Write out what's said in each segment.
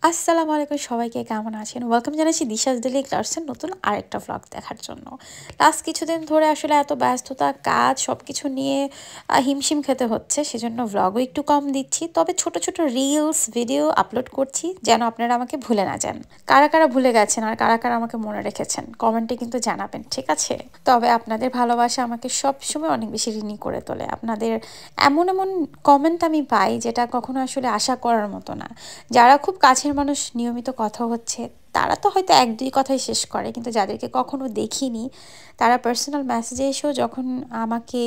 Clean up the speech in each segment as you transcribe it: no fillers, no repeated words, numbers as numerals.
আসসালামু আলাইকুম সবাইকে কেমন আছেন ওয়েলকাম জানাচ্ছি দিশাস ডেলি ক্লাসের নতুন আরেকটা ভ্লগ দেখার জন্য। লাস্ট কিছুদিন ধরে আসলে এত ব্যস্ততা কাজ সব কিছু নিয়ে হিমশিম খেতে হচ্ছে, সেজন্য ভ্লগও একটু কম দিচ্ছি, তবে ছোট ছোট রিলস ভিডিও আপলোড করছি যেন আপনারা আমাকে ভুলে না যান। কারা কারা ভুলে গেছেন আর কারা কারা আমাকে মনে রেখেছেন কমেন্টে কিন্তু জানাবেন, ঠিক আছে? তবে আপনাদের ভালোবাসা আমাকে সবসময় অনেক বেশি ঋণী করে তোলে। আপনাদের এমন এমন কমেন্ট আমি পাই যেটা কখনো আসলে আশা করার মতো না। যারা খুব কাছের মানুষ নিয়মিত কথা হচ্ছে তারা তো হয়তো এক দুই কথাই শেষ করে, কিন্তু যাদেরকে কখনো দেখিনি তারা পার্সোনাল মেসেজে এসেও যখন আমাকে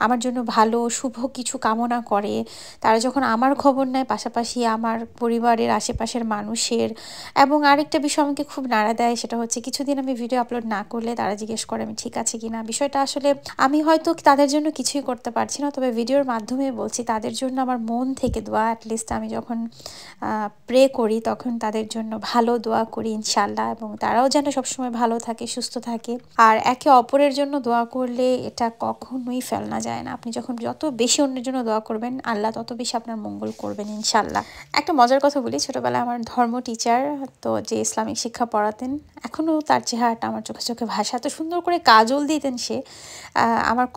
আমার জন্য ভালো শুভ কিছু কামনা করে, তারা যখন আমার খবর নেয় পাশাপাশি আমার পরিবারের আশেপাশের মানুষের। এবং আরেকটা বিষয় আমাকে খুব নাড়া দেয়, সেটা হচ্ছে কিছুদিন আমি ভিডিও আপলোড না করলে তারা জিজ্ঞেস করে আমি ঠিক আছে কিনা। বিষয়টা আসলে আমি হয়তো তাদের জন্য কিছুই করতে পারছি না, তবে ভিডিওর মাধ্যমে বলছি তাদের জন্য আমার মন থেকে দোয়া। অ্যাটলিস্ট আমি যখন প্রে করি তখন তাদের জন্য ভালো দোয়া করি ইনশাল্লাহ, এবং তারাও যেন সবসময় ভালো থাকে সুস্থ থাকে। আর একে অপরের জন্য দোয়া করলে এটা কখনোই ফেলনা যায় না। আপনি যখন যত বেশি অন্যের জন্য দোয়া করবেন আল্লাহ তত বেশি আপনার মঙ্গল করবেন ইনশাল্লাহ। একটা মজার কথা বলি, ছোটবেলায় আমার ধর্ম টিচার তো যে ইসলামিক শিক্ষা পড়াতেন, এখনও তার চেহারাটা আমার চোখে চোখে ভাসে। এত সুন্দর করে কাজল দিতেন সে। আমার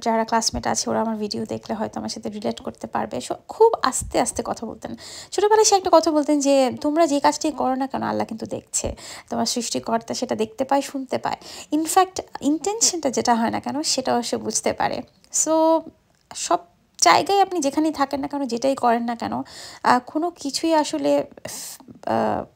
যারা ক্লাসমেট আছে ওরা আমার ভিডিও দেখলে হয়তো আমার সাথে রিলেট করতে পারবে। খুব আস্তে আস্তে কথা বলতেন। ছোটোবেলায় সে একটা কথা বলতেন যে তোমরা যে কাজটি করো না কেন আল্লাহ কিন্তু দেখছে, তোমার সৃষ্টিকর্তা সেটা দেখতে পায় শুনতে পায়। ইনফ্যাক্ট ইন্টেনশনটা যেটা হয় না কেন সেটাও সে বুঝতে পারে। সো সব জায়গায় আপনি যেখানেই থাকেন না কেন যেটাই করেন না কেন কোনো কিছুই আসলে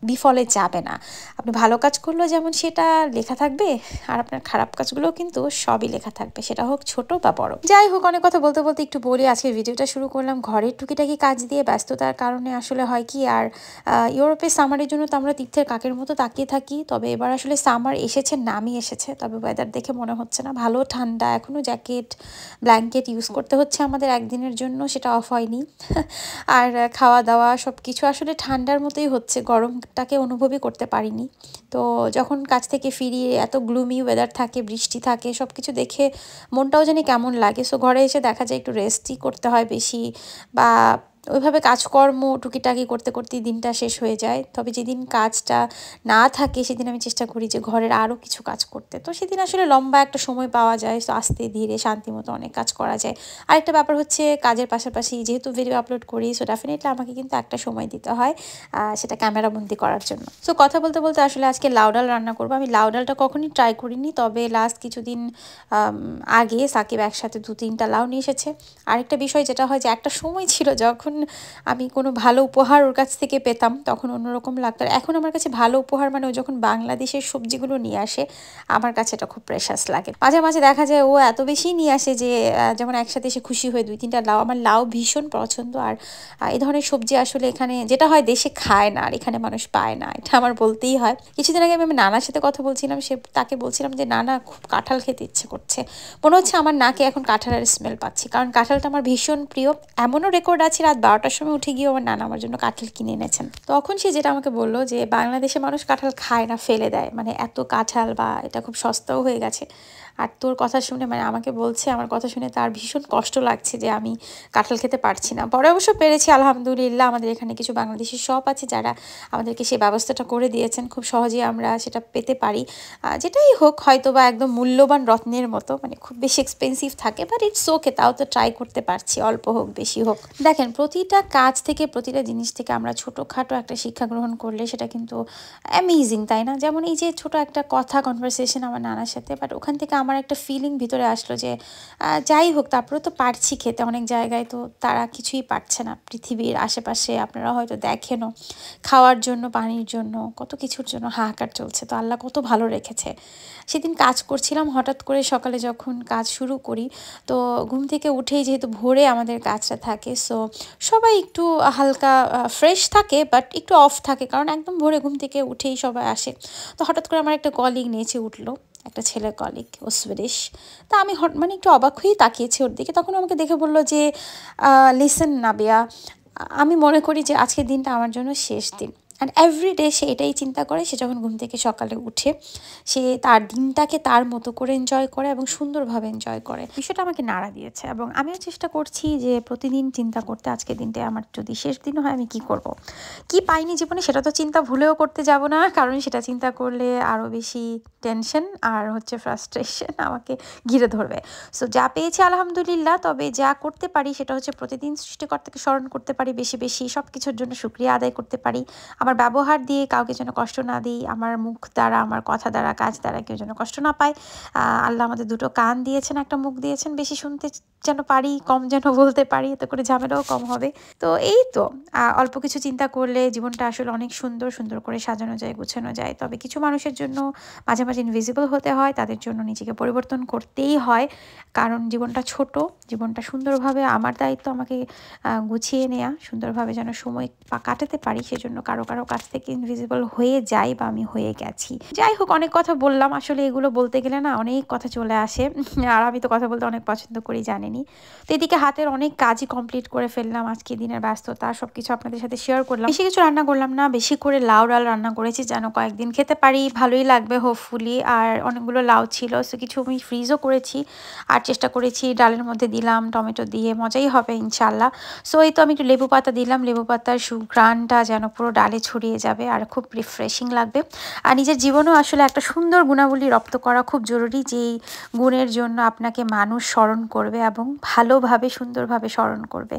বিফলে যাবে না। আপনি ভালো কাজ করলেও যেমন সেটা লেখা থাকবে, আর আপনার খারাপ কাজগুলোও কিন্তু সবই লেখা থাকবে, সেটা হোক ছোট বা বড়। যাই হোক, অনেক কথা বলতে বলতে একটু বলি। আজকের ভিডিওটা শুরু করলাম ঘরের টুকিটাকি কাজ দিয়ে। ব্যস্ততার কারণে আসলে হয় কি, আর ইউরোপের সামারের জন্য তো আমরা তীর্থের কাকের মতো তাকিয়ে থাকি, তবে এবার আসলে সামার এসেছে নামই এসেছে। তবে ওয়েদার দেখে মনে হচ্ছে না, ভালো ঠান্ডা, এখনও জ্যাকেট ব্ল্যাঙ্কেট ইউজ করতে হচ্ছে আমাদের একদিনের জন্য, সেটা অফ হয়নি। আর খাওয়া দাওয়া সব কিছু আসলে ঠান্ডার মতোই হচ্ছে, গরমটাকে অনুভবই করতে পারিনি। তো যখন কাজ থেকে ফিরি এত গ্লুমি ওয়েদার থাকে, বৃষ্টি থাকে, সব কিছু দেখে মনটাও জানি কেমন লাগে। সো ঘরে এসে দেখা যায় একটু রেস্টই করতে হয় বেশি, বা ওইভাবে কাজকর্ম টুকিটাকি করতে করতেই দিনটা শেষ হয়ে যায়। তবে যেদিন কাজটা না থাকে সেদিন আমি চেষ্টা করি যে ঘরের আরও কিছু কাজ করতে, তো সেদিন আসলে লম্বা একটা সময় পাওয়া যায়। সো আস্তে ধীরে শান্তি মতো অনেক কাজ করা যায়। আরেকটা ব্যাপার হচ্ছে কাজের পাশাপাশি যেহেতু ভিডিও আপলোড করি, সো ডেফিনেটলি আমাকে কিন্তু একটা সময় দিতে হয় সেটা ক্যামেরাবন্দি করার জন্য। সো কথা বলতে বলতে আসলে আজকে লাউ ডাল রান্না করবো। আমি লাউ ডালটা কখনই ট্রাই করিনি, তবে লাস্ট কিছুদিন আগে সাকিব একসাথে 2-3টা লাউ নিয়ে এসেছে। আরেকটা বিষয় যেটা হয় যে একটা সময় ছিল যখন আমি কোনো ভালো উপহার ওর কাছ থেকে পেতাম তখন অন্যরকম লাগতো। আর এখন আমার কাছে ভালো উপহার মানে ও যখন বাংলাদেশের সবজিগুলো নিয়ে আসে আমার কাছে এটা খুব প্রেশাস লাগে। মাঝে মাঝে দেখা যায় ও এত বেশি নিয়ে আসে যে যেমন একসাথে এসে খুশি হয়ে 2-3টা লাউ। আমার লাউ ভীষণ পছন্দ, আর এই ধরনের সবজি আসলে এখানে যেটা হয় দেশে খায় না, আর এখানে মানুষ পায় না, এটা আমার বলতেই হয়। কিছুদিন আগে আমি নানার সাথে কথা বলছিলাম, তাকে বলছিলাম যে নানা খুব কাঁঠাল খেতে ইচ্ছে করছে। মনে হচ্ছে আমার নাকে এখন কাঁঠালের স্মেল পাচ্ছি, কারণ কাঁঠালটা আমার ভীষণ প্রিয়। এমনও রেকর্ড আছে রাত 12টার সময় উঠে গিয়ে আমার নানা আমার জন্য কাঁঠাল কিনে এনেছেন। তখন সে যেটা আমাকে বললো যে বাংলাদেশে মানুষ কাঁঠাল খায় না, ফেলে দেয়, মানে এত কাঁঠাল বা এটা খুব সস্তাও হয়ে গেছে। আর তোর কথা শুনে মানে আমাকে বলছে, আমার কথা শুনে তার ভীষণ কষ্ট লাগছে যে আমি কাঁঠাল খেতে পারছি না। পরে অবশ্য পেরেছি আলহামদুলিল্লাহ। আমাদের এখানে কিছু বাংলাদেশি শপ আছে যারা আমাদেরকে সেই ব্যবস্থাটা করে দিয়েছেন, খুব সহজেই আমরা সেটা পেতে পারি। যেটাই হোক হয়তো বা একদম মূল্যবান রত্নের মতো, মানে খুব বেশি এক্সপেন্সিভ থাকে, বাট ইটস ওকে, তাও তো ট্রাই করতে পারছি, অল্প হোক বেশি হোক। দেখেন, প্রতিটা কাজ থেকে প্রতিটা জিনিস থেকে আমরা ছোটোখাটো একটা শিক্ষা গ্রহণ করলে সেটা কিন্তু অ্যামেজিং, তাই না? যেমন এই যে ছোট একটা কথা কনভারসেশন আমার নানার সাথে, বাট ওখান থেকে আমার একটা ফিলিং ভিতরে আসলো যে যাই হোক তারপরে তো পারছি খেতে। অনেক জায়গায় তো তারা কিছুই পারছে না, পৃথিবীর আশেপাশে আপনারা হয়তো দেখেনও খাওয়ার জন্য পানির জন্য কত কিছুর জন্য হাহাকার চলছে। তো আল্লাহ কত ভালো রেখেছে। সেদিন কাজ করছিলাম, হঠাৎ করে সকালে যখন কাজ শুরু করি, তো ঘুম থেকে উঠেই যেহেতু ভোরে আমাদের কাজটা থাকে, সো সবাই একটু হালকা ফ্রেশ থাকে, বাট একটু অফ থাকে, কারণ একদম ভোরে ঘুম থেকে উঠেই সবাই আসে। তো হঠাৎ করে আমার একটা কলিগ নেচে উঠলো, একটা ছেলে কলিগ, ও সুইডিশ। তা আমি মানে একটু অবাক হয়েই তাকিয়েছি ওর দিকে। তখন আমাকে দেখে বললো যে লিসেন নাবিয়া, আমি মনে করি যে আজকের দিনটা আমার জন্য শেষ দিন। অ্যান্ড এভরিডে সে এটাই চিন্তা করে, সে যখন ঘুম থেকে সকালে উঠে সে তার দিনটাকে তার মতো করে এনজয় করে এবং সুন্দরভাবে এনজয় করে। বিষয়টা আমাকে নাড়া দিয়েছে এবং আমিও চেষ্টা করছি যে প্রতিদিন চিন্তা করতে, আজকের দিনটা আমার যদি শেষ দিন হয় আমি কি করব, কি পাইনি জীবনে সেটা তো চিন্তা ভুলেও করতে যাব না, কারণ সেটা চিন্তা করলে আরও বেশি টেনশন আর হচ্ছে ফ্রাস্ট্রেশন আমাকে ঘিরে ধরবে। সো যা পেয়েছি আলহামদুলিল্লাহ, তবে যা করতে পারি সেটা হচ্ছে প্রতিদিন সৃষ্টিকর্তাকে স্মরণ করতে পারি বেশি বেশি, সব কিছুর জন্য শুকরিয়া আদায় করতে পারি, আমার ব্যবহার দিয়ে কাউকে যেন কষ্ট না দিই, আমার মুখ দ্বারা, আমার কথা দ্বারা, কাজ দ্বারা কেউ যেন কষ্ট না পায়। আল্লাহ আমাদের দুটো কান দিয়েছেন, একটা মুখ দিয়েছেন, বেশি শুনতে যেন পারি, কম যেন বলতে পারি, এতে করে ঝামেলাও কম হবে। তো এই তো অল্প কিছু চিন্তা করলে জীবনটা আসলে অনেক সুন্দর সুন্দর করে সাজানো যায়, গুছানো যায়। তবে কিছু মানুষের জন্য মাঝে মাঝে ইনভিজিবল হতে হয়, তাদের জন্য নিজেকে পরিবর্তন করতেই হয়, কারণ জীবনটা ছোট, জীবনটা সুন্দরভাবে আমার দায়িত্ব আমাকে গুছিয়ে নেওয়া, সুন্দরভাবে যেন সময় কাটাতে পারি, সেজন্য কারো কারো কাছ থেকে ইনভিজিবল হয়ে যাই বা আমি হয়ে গেছি। যাই হোক, অনেক কথা বললাম, আসলে এগুলো বলতে গেলে না অনেক কথা চলে আসে, আর আমি তো কথা বলতে অনেক পছন্দ করি জানেনি। তো এদিকে হাতের অনেক কাজই কমপ্লিট করে ফেললাম, আজকে দিনের ব্যস্ততা সব কিছু আপনাদের সাথে শেয়ার করলাম। বেশি কিছু রান্না করলাম না, বেশি করে লাউ ডাল রান্না করেছি যেন কয়েকদিন খেতে পারি, ভালোই লাগবে হোপফুলি। আর অনেকগুলো লাউ ছিল, সো কিছু আমি ফ্রিজও করেছি, আর চেষ্টা করেছি ডালের মধ্যে দিলাম টমেটো দিয়ে, মজাই হবে ইনশাল্লাহ। সো এই তো আমি একটু লেবু পাতা দিলাম, লেবু পাতার সুঘ্রাণটা যেন পুরো ডালে ছড়িয়ে যাবে আর খুব রিফ্রেশিং লাগবে। আর নিজের জীবনেও আসলে একটা সুন্দর গুণাবলী রপ্ত করা খুব জরুরি, যেই গুণের জন্য আপনাকে মানুষ স্মরণ করবে এবং ভালোভাবে সুন্দরভাবে স্মরণ করবে,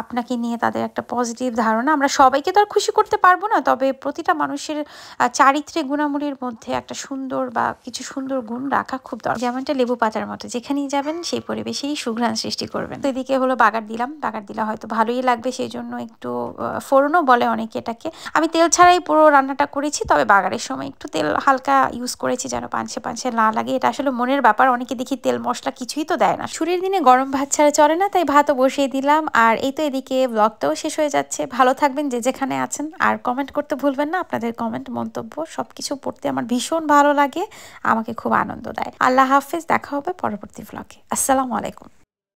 আপনাকে নিয়ে তাদের একটা পজিটিভ ধারণা। আমরা সবাইকে তো আর খুশি করতে পারবো না, তবে প্রতিটা মানুষের চারিত্রিক গুণাবলীর মধ্যে একটা সুন্দর বা কিছু সুন্দর গুণ রাখা খুব দরকার, যেমনটা লেবু পাতার মতো যেখানেই যাবেন সেই পরিবেশেই সুঘ্রাণ সৃষ্টি করবেন। তো এদিকে হলো বাগার দিলাম, বাগার দিলে হয়তো ভালোই লাগবে, সেই জন্য একটু ফোড়নও বলে অনেকে এটাকে, আমি তেল ছাড়াই পুরো রান্নাটা করেছি, তবে বাগারের সময় একটু তেল হালকা ইউজ করেছি যেন পাঞ্চে পাঞ্চে না লাগে। এটা আসলে মনের ব্যাপার, অনেকে দেখি তেল মশলা কিছুই তো দেয় না, ছুটির দিনে গরম ভাত ছাড়া চলে না, তাই ভাতও বসিয়ে দিলাম। আর এই তো এদিকে ব্লগটাও শেষ হয়ে যাচ্ছে। ভালো থাকবেন যে যেখানে আছেন, আর কমেন্ট করতে ভুলবেন না, আপনাদের কমেন্ট মন্তব্য সবকিছু পড়তে আমার ভীষণ ভালো লাগে, আমাকে খুব আনন্দ দেয়। আল্লাহ হাফেজ, দেখা হবে পরবর্তী ব্লগে। আসসালামু আলাইকুম।